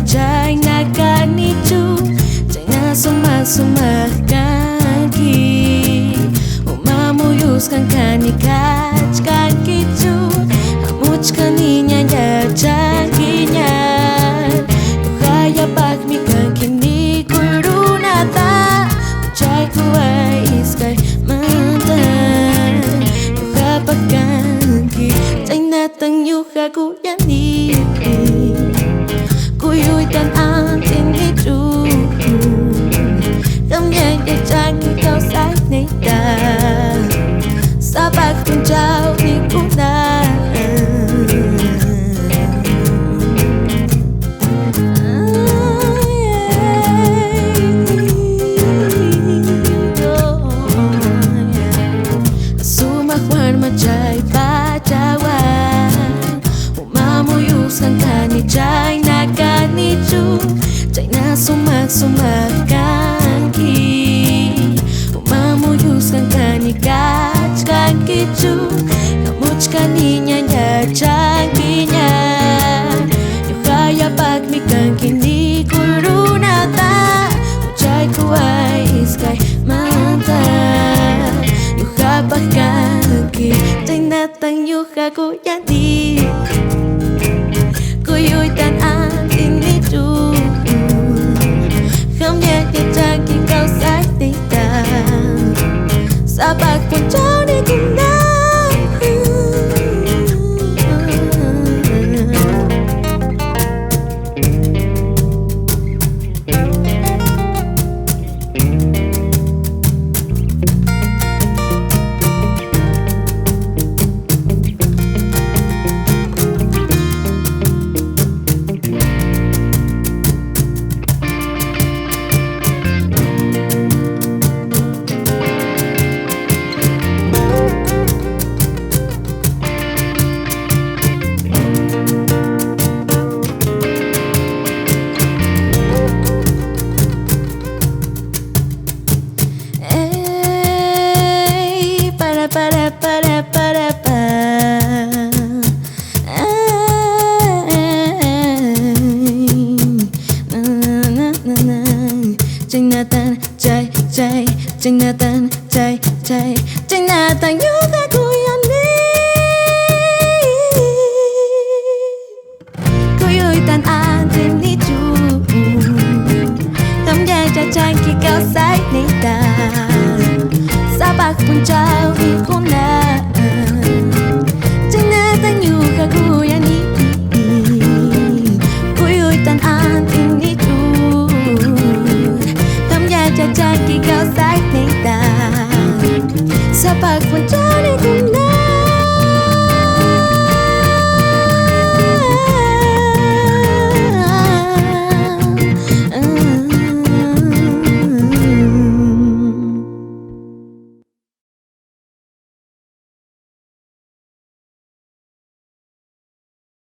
Jai nakanichu, jai na sumak kanki, umamuyus kan kanikach kankichu, amuch kaninya ya janginya, kaya bakmi kankini kurunata, jai kuai iskai mantan, yuka bakanki, jai natang yuka kuyani. Kuyuy dan antin hidup Kami yang jangan kau saknita Sabak pun jauh di kuna Sumak warma jai pacawan Umamuyuskan kani jai nakanichu Jai na sumak kanki Umamuyuskan kani kach kankichu Kamuch kaninya ya janginya Yukaya bakmi kankini kurunata Ujay kuai iskai manta Yuka bakanki Jai natang yuka kuyani Kuyuy dan antin hidup Kami yang jangan kau saknita Sabak pun